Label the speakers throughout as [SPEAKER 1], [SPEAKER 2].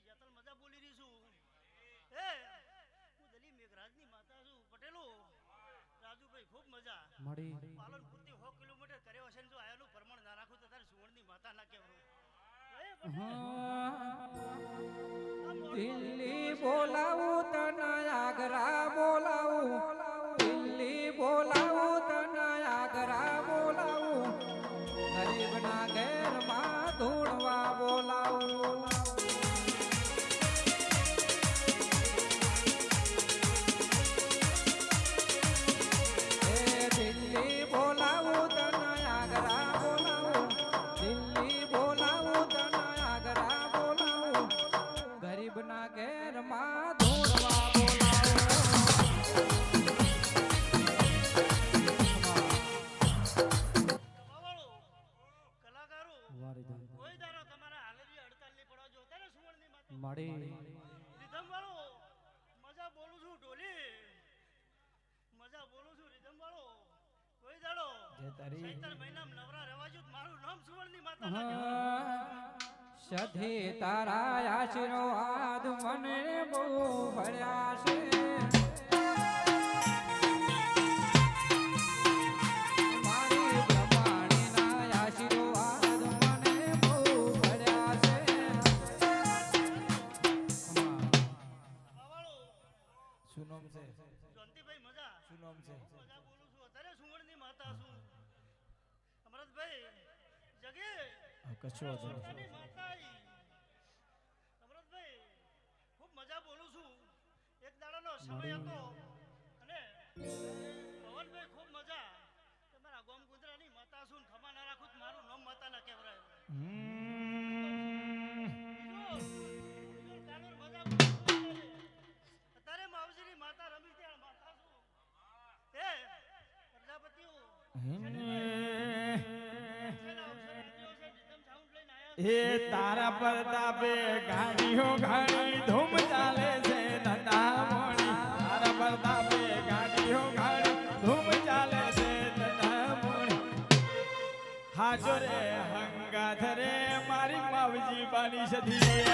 [SPEAKER 1] જેતલ મજા બોલી રહી છું એ હું દલી મેઘરાજની માતા છું પટેલો રાજુભાઈ ખૂબ મજા પાલનપુરથી 100 કિલોમીટર કર્યો હશે ને જો આયાનું પ્રમાણ ના રાખું તો તારે સુવર્ણની માતા ના કહેવું
[SPEAKER 2] દિલ્હી બોલાવું તને આગ્રા બોલાવું દિલ્હી બોલાવું તને આગ્રા બોલાવું ગરીબના ઘેરમાં ધૂણવા બોલાવું દિલ્હી બોલાવું તને આગ્રા બોલાવું દિલ્હી બોલાવું તને આગ્રા બોલાવું ગરીબના ઘેરમાં ધૂણવા
[SPEAKER 1] કોઈ દારો તમારા હાલેરી 48 પડવા જો તારે સુવર્ણની માતા
[SPEAKER 2] મળી
[SPEAKER 1] રીધમ વાળો મજા બોલું છું ઢોલી મજા બોલું છું રીધમ વાળો કોઈ દાડો ચૈત્ર મહિનામાં નવરા રહેવાજો મારું નામ સુવર્ણની માતા ના કહેવાય
[SPEAKER 2] સધી તારા આશીર્વાદ મને બહુ ભર્યા છે
[SPEAKER 1] જોંતીભાઈ મજા શું નામ છે મજા બોલું છું અત્યારે સુવર્ણની માતા છું અમરતભાઈ જગે કશો સુવર્ણની માતા અમરતભાઈ ખૂબ મજા બોલું છું એક દાડાનો સમય હતો અને પવનભાઈ ખૂબ મજા તમારા ગોમ ગુંદરાની માતા છું ખમા ના રાખું મારું નામ માતા ના કહેવાય
[SPEAKER 3] એ તારા પ્રતાપે ગાડીઓ ગાડી ધૂમ ચાલે છે ધંધા મોણી તારા પ્રતાપે ગાડીઓ ગાડી ધૂમ ચાલે છે ધંધા મોણી હાજો રે હંગાથ રે મારી માવજી બાની સધી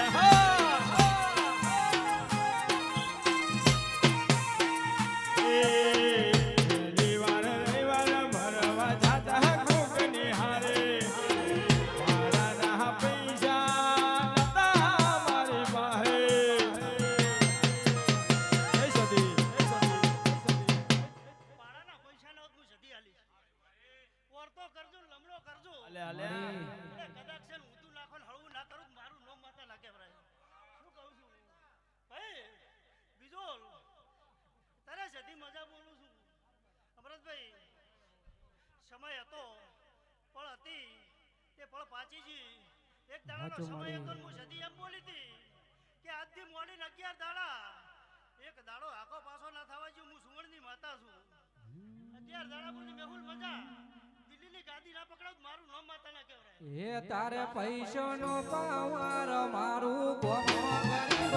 [SPEAKER 1] સમય હતો પળ હતી તે પળ પાચીજી એક દાડાનો સમય હતો હું સદી એમ બોલી હતી કે આજથી મોડી 11 દાડા એક દાડો આખો પાછો ના થવા જો હું સુવર્ણની માતા છું 11 દાડા બોલી મેહુલ મજા દિલ્હીની ગાદી ના પકડાવ મારું નામ માતા ના કહેવાય
[SPEAKER 2] એ તારે પૈસાનો પાવર મારું ગોમ ગરીબ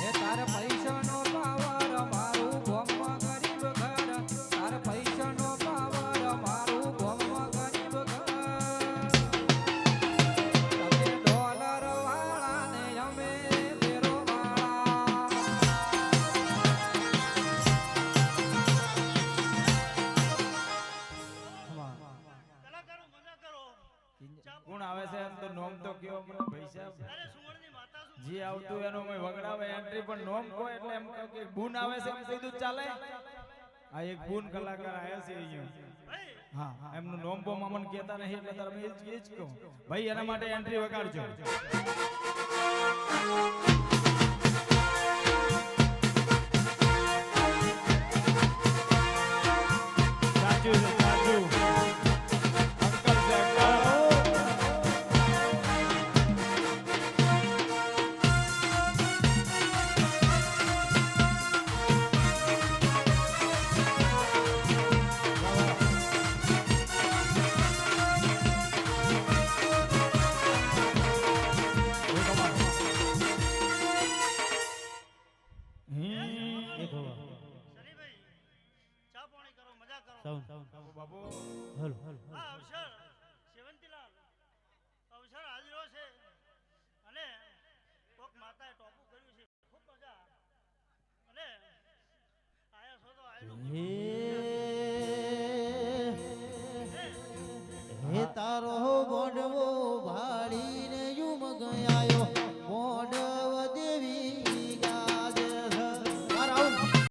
[SPEAKER 2] એ તારે પૈસાનો પાવર મારું ગોમ ગરીબ ઘર તારે પૈસાનો પાવર મારું ગોમ ગરીબ ઘર તમે ડોલર વાળા ને અમે તેરો વાળા
[SPEAKER 1] કલાકારો મજા કરો
[SPEAKER 3] કોણ આવે છે એમ તો નોમ તો કયો પૈસા
[SPEAKER 1] અરે સુવર્ણની માતા છું
[SPEAKER 3] જે આવતું એનો મેં વગડાવે એન્ટ્રી પણ નોમ કો એટલે એમ કહો કે બૂન આવે છે એમ કીધું ચાલે આ એક બૂન કલાકાર આયા છે અહીંયા હા એમનું નોમ બો મામન કહેતા નહીં એટલે તારે મેં એ જ કહું ભાઈ એના માટે એન્ટ્રી વગાડજો સાચું છે સાચું અંકલ છે
[SPEAKER 1] ચા પાણી કરો મજા કરો
[SPEAKER 3] બાબુ
[SPEAKER 1] હા અવસર સેવંતીલાલ ડાયલોગ
[SPEAKER 2] હે